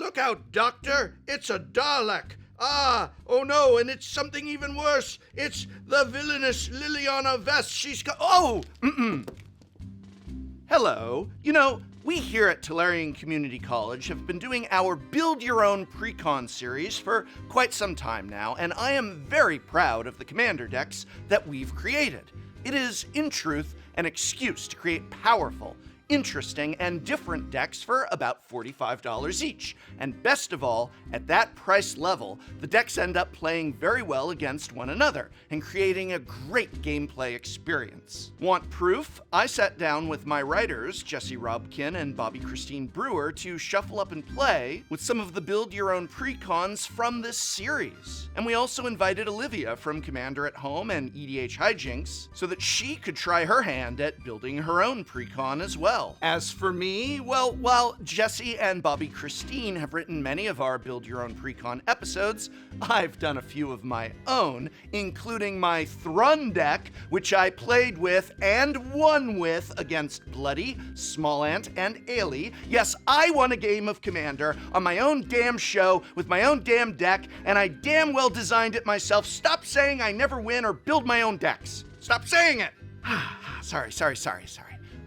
Look out, Doctor! It's a Dalek! Ah! Oh no, and it's something even worse! It's the villainous Liliana Vest! She's Hello. We here at Tellurian Community College have been doing our Build Your Own Precon series for quite some time now, and I am very proud of the commander decks that we've created. It is, in truth, an excuse to create powerful, interesting, and different decks for about $45 each. And best of all, at that price level, the decks end up playing very well against one another and creating a great gameplay experience. Want proof? I sat down with my writers, Jesse Robkin and Bobby Christine Brewer, to shuffle up and play with some of the Build Your Own Precons from this series. And we also invited Olivia from Commander at Home and EDH Hijinks so that she could try her hand at building her own precon as well. As for me, well, while Jesse and Bobby Christine have written many of our Build Your Own Precon episodes, I've done a few of my own, including my Thrun deck, which I played with and won with against Bloody, Small Ant, and Ailey. Yes, I won a game of Commander on my own damn show with my own damn deck, and I damn well designed it myself. Stop saying I never win or build my own decks. Stop saying it! Sorry.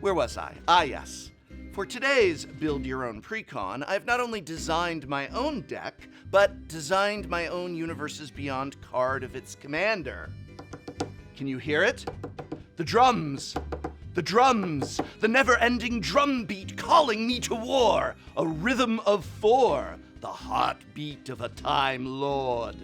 Where was I? Ah, yes. For today's Build Your Own Precon, I've not only designed my own deck, but designed my own Universes Beyond card of its commander. Can you hear it? The drums! The drums! The never-ending drum beat calling me to war! A rhythm of four! The heartbeat of a Time Lord!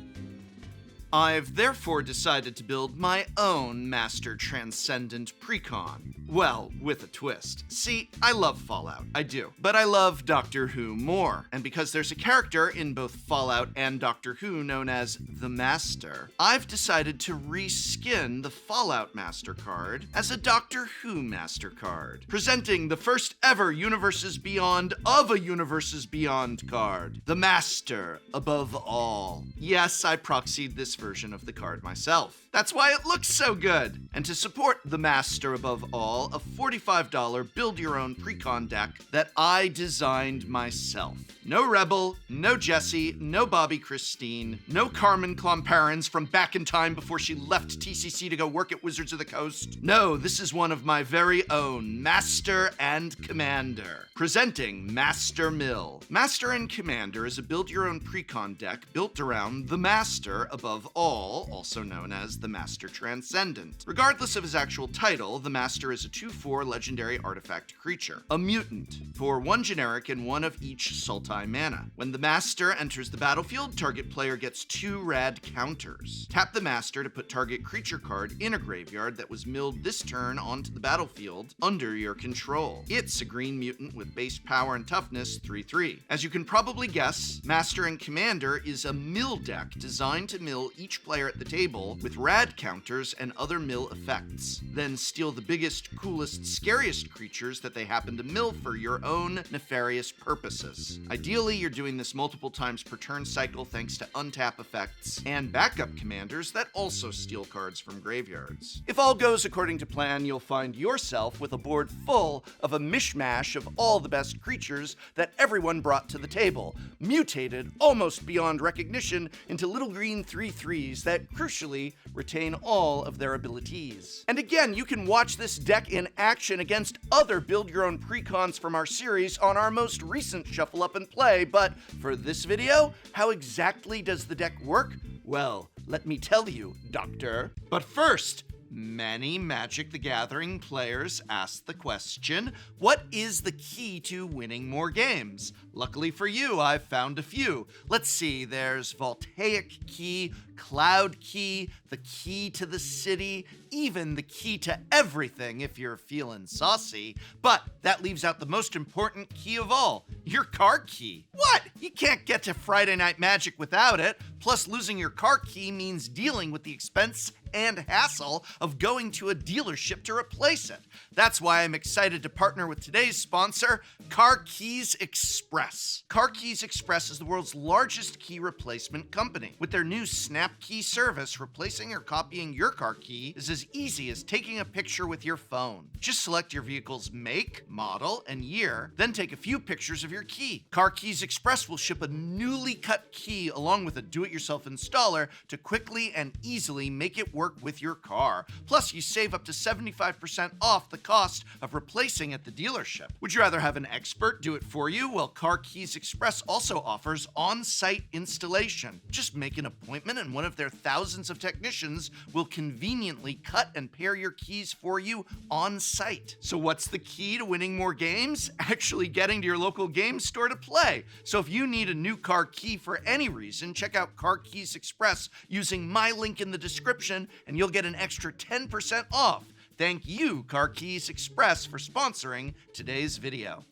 I've therefore decided to build my own Master Transcendent Precon. Well, with a twist. See, I love Fallout, I do. But I love Doctor Who more. And because there's a character in both Fallout and Doctor Who known as the Master, I've decided to reskin the Fallout Master card as a Doctor Who Master card, presenting the first ever Universes Beyond of a Universes Beyond card, the Master above all. Yes, I proxied this version of the card myself. That's why it looks so good. And to support the Master above all, a $45 Build Your Own Precon deck that I designed myself. No Rebel, no Jesse, no Bobby Christine, no Carmen Clomparens from back in time before she left TCC to go work at Wizards of the Coast. No, this is one of my very own Master and Commander. Presenting Master Mill. Master and Commander is a Build Your Own Precon deck built around the Master above all, also known as the Master Transcendent. Regardless of his actual title, the Master is a 2/4 legendary artifact creature, a mutant, for one generic and one of each Sultai mana. When the Master enters the battlefield, target player gets 2 rad counters. Tap the Master to put target creature card in a graveyard that was milled this turn onto the battlefield under your control. It's a green mutant with base power and toughness 3/3. As you can probably guess, Master and Commander is a mill deck designed to mill each player at the table with rad counters and other mill effects. Then steal the biggest, coolest, scariest creatures that they happen to mill for your own nefarious purposes. Ideally, you're doing this multiple times per turn cycle thanks to untap effects and backup commanders that also steal cards from graveyards. If all goes according to plan, you'll find yourself with a board full of a mishmash of all the best creatures that everyone brought to the table, mutated almost beyond recognition into little green 3/3s that crucially retain all of their abilities. And again, you can watch this deck in action against other Build Your Own Precons from our series on our most recent Shuffle Up and Play, but for this video, how exactly does the deck work? Well, let me tell you, Doctor. But first, many Magic the Gathering players ask the question, what is the key to winning more games? Luckily for you, I've found a few. Let's see, there's Voltaic Key, Cloud Key, the key to the city, even the key to everything if you're feeling saucy. But that leaves out the most important key of all, your car key. What? You can't get to Friday Night Magic without it. Plus, losing your car key means dealing with the expense and hassle of going to a dealership to replace it. That's why I'm excited to partner with today's sponsor, Car Keys Express. Car Keys Express is the world's largest key replacement company. With their new Snap Key service, replacing or copying your car key is as easy as taking a picture with your phone. Just select your vehicle's make, model, and year, then take a few pictures of your key. Car Keys Express will ship a newly cut key along with a do-it-yourself installer to quickly and easily make it work with your car. Plus, you save up to 75% off the cost of replacing at the dealership. Would you rather have an expert do it for you? Well, Car Keys Express also offers on-site installation. Just make an appointment and one of their thousands of technicians will conveniently cut and pair your keys for you on-site. So what's the key to winning more games? Actually getting to your local game store to play. So if you need a new car key for any reason, check out Car Keys Express using my link in the description and you'll get an extra 10% off. Thank you, Car Keys Express, for sponsoring today's video.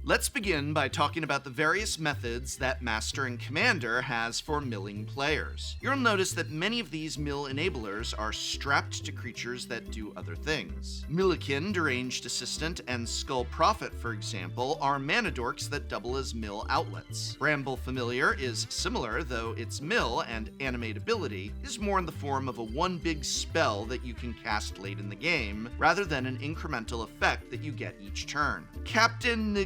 Let's begin by talking about the various methods that Master and Commander has for milling players. You'll notice that many of these mill enablers are strapped to creatures that do other things. Millikin, Deranged Assistant, and Skull Prophet, for example, are mana dorks that double as mill outlets. Bramble Familiar is similar, though its mill and animate ability is more in the form of a one big spell that you can cast late in the game, rather than an incremental effect that you get each turn. Captain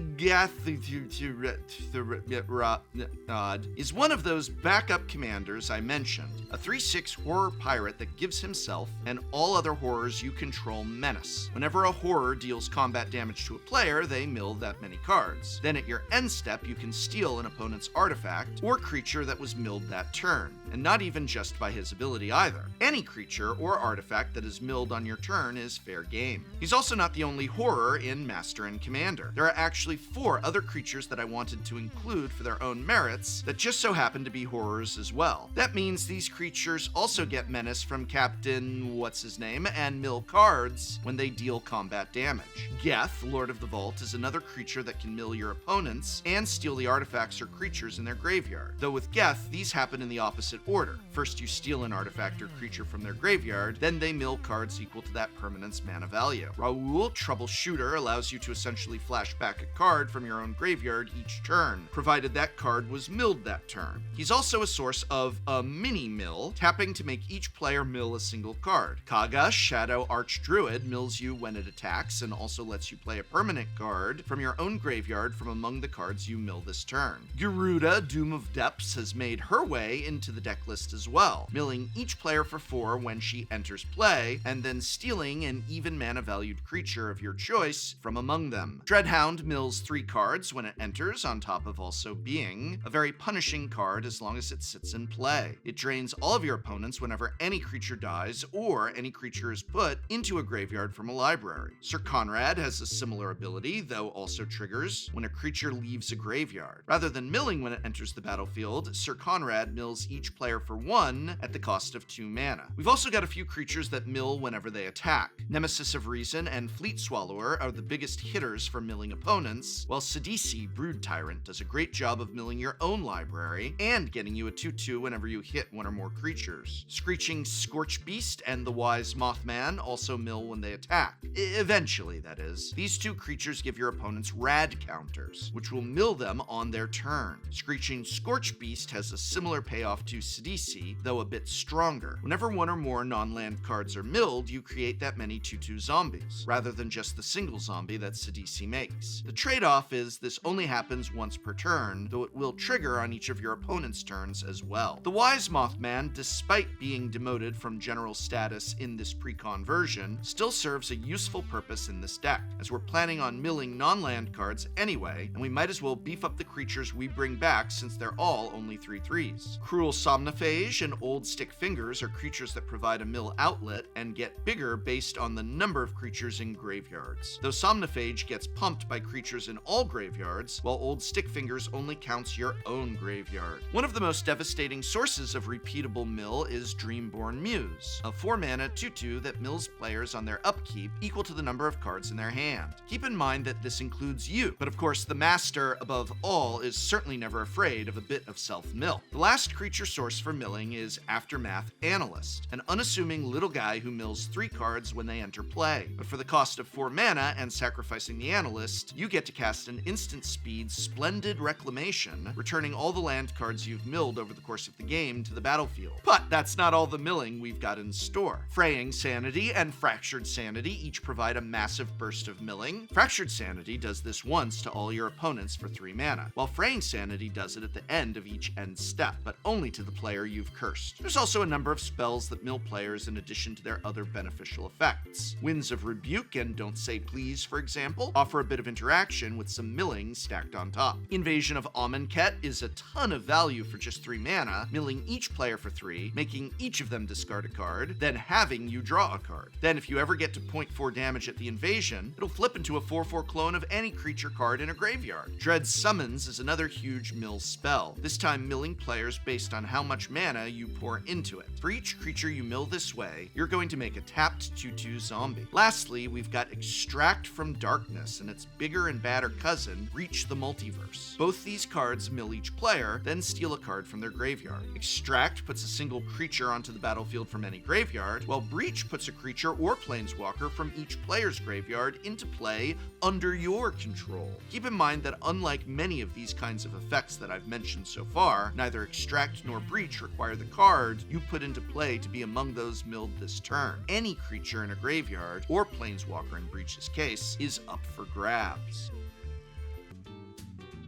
is one of those backup commanders I mentioned, a 3/6 horror pirate that gives himself and all other horrors you control menace. Whenever a horror deals combat damage to a player, they mill that many cards. Then at your end step, you can steal an opponent's artifact or creature that was milled that turn, and not even just by his ability either. Any creature or artifact that is milled on your turn is fair game. He's also not the only horror in Master and Commander. There are actually 4 other creatures that I wanted to include for their own merits that just so happen to be horrors as well. That means these creatures also get menace from Captain what's-his-name and mill cards when they deal combat damage. Geth, Lord of the Vault, is another creature that can mill your opponents and steal the artifacts or creatures in their graveyard. Though with Geth, these happen in the opposite order. First you steal an artifact or creature from their graveyard, then they mill cards equal to that permanent's mana value. Raoul, Troubleshooter, allows you to essentially flash back a card from your own graveyard each turn, provided that card was milled that turn. He's also a source of a mini-mill, tapping to make each player mill a single card. Kaga, Shadow Archdruid, mills you when it attacks and also lets you play a permanent card from your own graveyard from among the cards you mill this turn. Garuda, Doom of Depths, has made her way into the deck list as well, milling each player for 4 when she enters play, and then stealing an even mana-valued creature of your choice from among them. Dreadhound mills 3 cards when it enters, on top of also being a very punishing card as long as it sits in play. It drains all of your opponents whenever any creature dies or any creature is put into a graveyard from a library. Sir Conrad has a similar ability, though also triggers when a creature leaves a graveyard. Rather than milling when it enters the battlefield, Sir Conrad mills each player for 1 at the cost of 2 mana. We've also got a few creatures that mill whenever they attack. Nemesis of Reason and Fleet Swallower are the biggest hitters for milling opponents, while Sidisi, Brood Tyrant, does a great job of milling your own library and getting you a 2/2 whenever you hit 1 or more creatures. Screeching Scorch Beast and the Wise Mothman also mill when they attack. Eventually, that is. These 2 creatures give your opponents rad counters, which will mill them on their turn. Screeching Scorch Beast has a similar payoff to Sidisi, though a bit stronger. Whenever 1 or more non-land cards are milled, you create that many 2/2 zombies, rather than just the single zombie that Sidisi makes. The trade-off is this only happens once per turn, though it will trigger on each of your opponent's turns as well. The Wise Mothman, despite being demoted from general status in this Precon version, still serves a useful purpose in this deck, as we're planning on milling non-land cards anyway, and we might as well beef up the creatures we bring back since they're all only 3/3s. Cruel Somnophage and Old Stick Fingers are creatures that provide a mill outlet and get bigger based on the number of creatures in graveyards, though Somnophage gets pumped by creatures in all graveyards, while Old Stick Fingers only counts your own graveyard. One of the most devastating sources of repeatable mill is Dreamborn Muse, a 4-mana 2/2 that mills players on their upkeep equal to the number of cards in their hand. Keep in mind that this includes you, but of course the master, above all, is certainly never afraid of a bit of self-mill. The last creature source for milling is Aftermath Analyst, an unassuming little guy who mills 3 cards when they enter play. But for the cost of 4 mana and sacrificing the Analyst, you get to cast an instant speed Splendid Reclamation, returning all the land cards you've milled over the course of the game to the battlefield. But that's not all the milling we've got in store. Fraying Sanity and Fractured Sanity each provide a massive burst of milling. Fractured Sanity does this once to all your opponents for 3 mana, while Fraying Sanity does it at the end of each end step, but only to the player you've cursed. There's also a number of spells that mill players in addition to their other beneficial effects. Winds of Rebuke and Don't Say Please, for example, offer a bit of interaction with some milling stacked on top. Invasion of Amonkhet is a ton of value for just 3 mana, milling each player for 3, making each of them discard a card, then having you draw a card. Then if you ever get to 0.4 damage at the invasion, it'll flip into a 4/4 clone of any creature card in a graveyard. Dread Summons is another huge mill spell, this time milling players based on how much mana you pour into it. For each creature you mill this way, you're going to make a tapped 2/2 zombie. Lastly, we've got Extract from Darkness and its bigger and badder cousin, Reach the Multiverse. Both these cards mill each player, then steal a card from their graveyard. Extract puts a single creature onto the battlefield from any graveyard, while Breach puts a creature or planeswalker from each player's graveyard into play under your control. Keep in mind that unlike many of these kinds of effects that I've mentioned so far, neither Extract nor Breach require the card you put into play to be among those milled this turn. Any creature in a graveyard, or planeswalker in Breach's case, is up for grabs.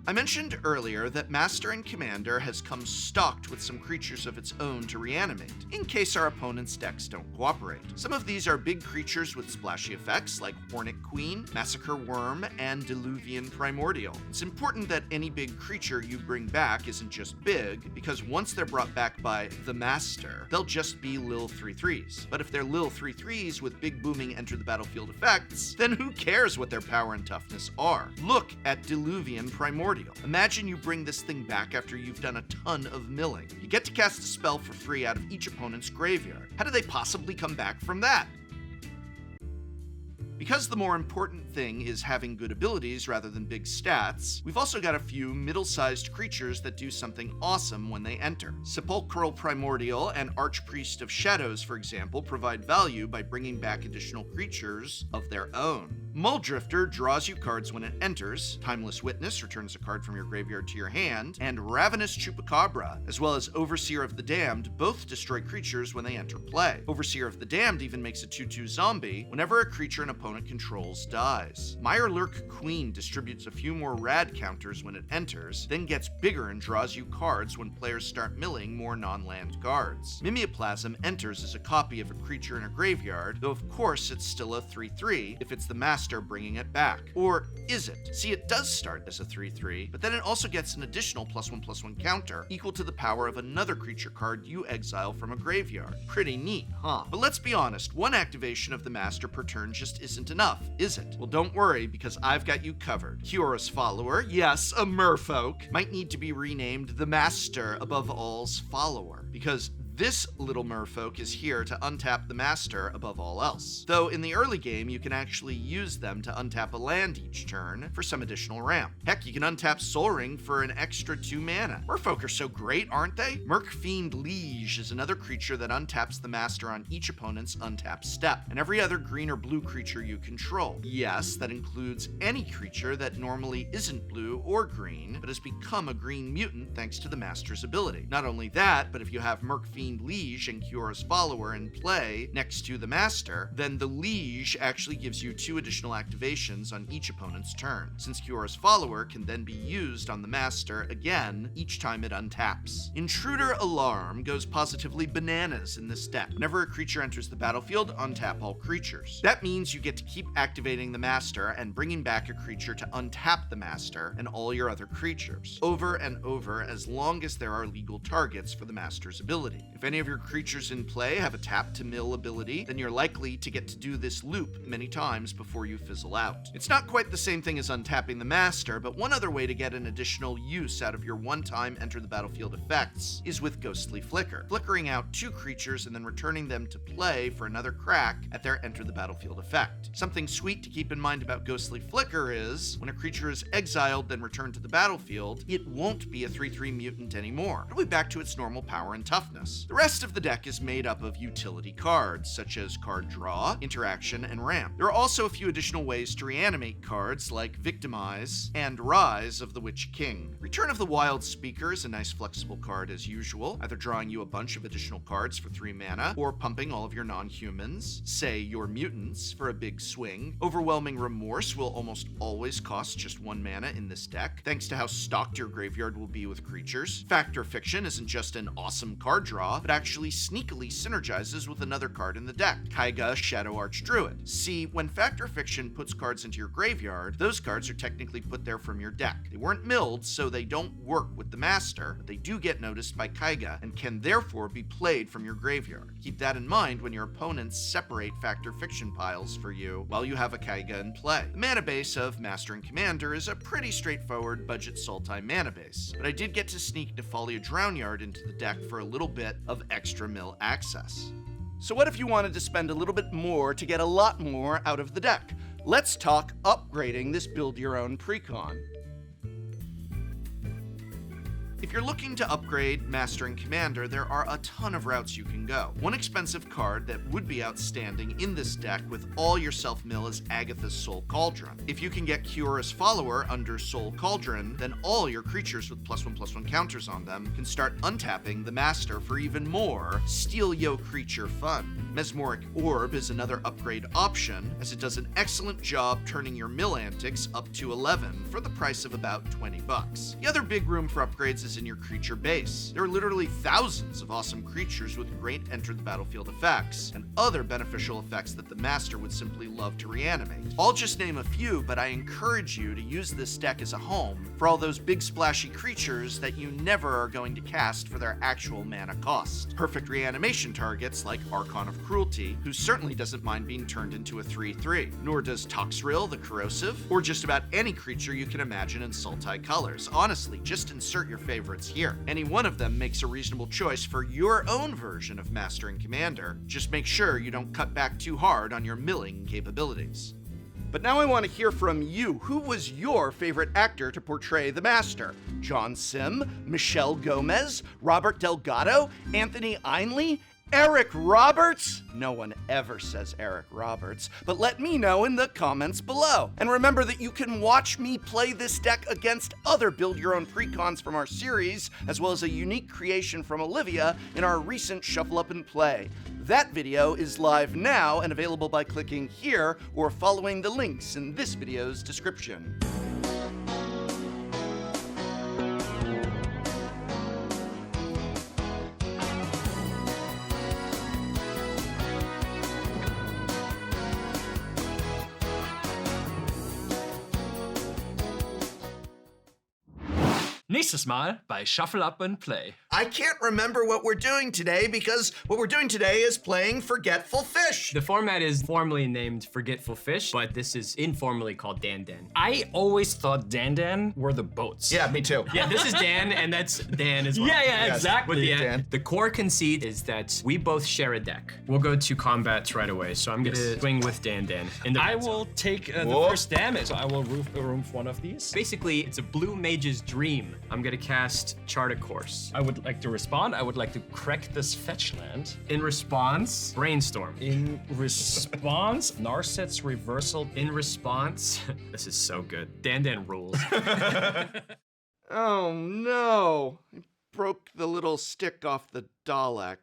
I mentioned earlier that Master and Commander has come stocked with some creatures of its own to reanimate, in case our opponent's decks don't cooperate. Some of these are big creatures with splashy effects like Hornet Queen, Massacre Worm, and Diluvian Primordial. It's important that any big creature you bring back isn't just big, because once they're brought back by the Master, they'll just be Lil 3/3s. But if they're Lil 3/3s with big booming enter the battlefield effects, then who cares what their power and toughness are? Look at Diluvian Primordial. Imagine you bring this thing back after you've done a ton of milling. You get to cast a spell for free out of each opponent's graveyard. How do they possibly come back from that? Because the more important thing is having good abilities rather than big stats, we've also got a few middle-sized creatures that do something awesome when they enter. Sepulchral Primordial and Archpriest of Shadows, for example, provide value by bringing back additional creatures of their own. Muldrifter draws you cards when it enters, Timeless Witness returns a card from your graveyard to your hand, and Ravenous Chupacabra, as well as Overseer of the Damned, both destroy creatures when they enter play. Overseer of the Damned even makes a 2/2 zombie whenever a creature an opponent controls dies. Mirelurk Queen distributes a few more rad counters when it enters, then gets bigger and draws you cards when players start milling more non-land cards. Mimeoplasm enters as a copy of a creature in a graveyard, though of course it's still a 3/3 if it's the Master bringing it back. Or is it? See, it does start as a 3/3, but then it also gets an additional +1/+1 counter equal to the power of another creature card you exile from a graveyard. Pretty neat, huh? But let's be honest, one activation of the Master per turn just isn't enough, is it? Well, don't worry, because I've got you covered. Kiора's Follower, yes, a merfolk, might need to be renamed the Master above all's Follower, because this little merfolk is here to untap the Master above all else. Though in the early game, you can actually use them to untap a land each turn for some additional ramp. Heck, you can untap Sol Ring for an extra 2 mana. Merfolk are so great, aren't they? Mercfiend Liege is another creature that untaps the Master on each opponent's untapped step, and every other green or blue creature you control. Yes, that includes any creature that normally isn't blue or green, but has become a green mutant thanks to the Master's ability. Not only that, but if you have Mercfiend Liege and Kiора's Follower in play next to the Master, then the Liege actually gives you 2 additional activations on each opponent's turn, since Kiора's Follower can then be used on the Master again each time it untaps. Intruder Alarm goes positively bananas in this deck. Whenever a creature enters the battlefield, untap all creatures. That means you get to keep activating the Master and bringing back a creature to untap the Master and all your other creatures, over and over as long as there are legal targets for the Master's ability. If any of your creatures in play have a tap to mill ability, then you're likely to get to do this loop many times before you fizzle out. It's not quite the same thing as untapping the master, but one other way to get an additional use out of your one-time enter the battlefield effects is with Ghostly Flicker, flickering out 2 creatures and then returning them to play for another crack at their enter the battlefield effect. Something sweet to keep in mind about Ghostly Flicker is, when a creature is exiled then returned to the battlefield, it won't be a 3/3 mutant anymore. It'll be back to its normal power and toughness. The rest of the deck is made up of utility cards, such as card draw, interaction, and ramp. There are also a few additional ways to reanimate cards, like Victimize and Rise of the Witch King. Return of the Wild Speaker is a nice flexible card as usual, either drawing you a bunch of additional cards for 3 mana, or pumping all of your non-humans, say your mutants, for a big swing. Overwhelming Remorse will almost always cost just 1 mana in this deck, thanks to how stocked your graveyard will be with creatures. Fact or Fiction isn't just an awesome card draw, but actually sneakily synergizes with another card in the deck, Kaiga Shadow Archdruid. See, when Fact or Fiction puts cards into your graveyard, those cards are technically put there from your deck. They weren't milled, so they don't work with the master, but they do get noticed by Kaiga and can therefore be played from your graveyard. Keep that in mind when your opponents separate Fact or Fiction piles for you while you have a Kaiga in play. The mana base of Master and Commander is a pretty straightforward budget Sultai mana base, but I did get to sneak Nefalia Drownyard into the deck for a little bit of extra mill access. So what if you wanted to spend a little bit more to get a lot more out of the deck? Let's talk upgrading this build your own Precon. If you're looking to upgrade Master and Commander, there are a ton of routes you can go. One expensive card that would be outstanding in this deck with all your self-mill is Agatha's Soul Cauldron. If you can get Kiora's Follower under Soul Cauldron, then all your creatures with +1/+1 counters on them can start untapping the Master for even more Steal Yo creature fun. Mesmeric Orb is another upgrade option, as it does an excellent job turning your mill antics up to 11 for the price of about $20. The other big room for upgrades is in your creature base. There are literally thousands of awesome creatures with great enter the battlefield effects, and other beneficial effects that the Master would simply love to reanimate. I'll just name a few, but I encourage you to use this deck as a home for all those big splashy creatures that you never are going to cast for their actual mana cost. Perfect reanimation targets like Archon of Cruelty, who certainly doesn't mind being turned into a 3/3, nor does Toxrill the Corrosive, or just about any creature you can imagine in Sultai colors. Honestly, just insert your favorites here. Any one of them makes a reasonable choice for your own version of Master and Commander. Just make sure you don't cut back too hard on your milling capabilities. But now I want to hear from you. Who was your favorite actor to portray the Master? John Sim, Michelle Gomez, Robert Delgado, Anthony Ainley, Eric Roberts? No one ever says Eric Roberts, but let me know in the comments below. And remember that you can watch me play this deck against other Build Your Own Precons from our series, as well as a unique creation from Olivia in our recent Shuffle Up and Play. That video is live now and available by clicking here or following the links in this video's description. Nächstes Mal bei Shuffle Up and Play. I can't remember what we're doing today because what we're doing today is playing Forgetful Fish. The format is formally named Forgetful Fish, but this is informally called Dan Dan. I always thought Dan Dan were the boats. Yeah, me too. Yeah, this is Dan, and that's Dan as well. Yeah, Yes, exactly. But the core conceit is that we both share a deck. We'll go to combats right away, so I'm gonna swing with Dan Dan. I will take the first damage. So I will room one of these. Basically, it's a blue mage's dream. I'm gonna cast Chart a Course. I would like to respond. I would like to crack this fetch land. In response, Brainstorm. In response, Narset's Reversal. In response, this is so good. Dan Dan rules. Oh no, I broke the little stick off the Dalek.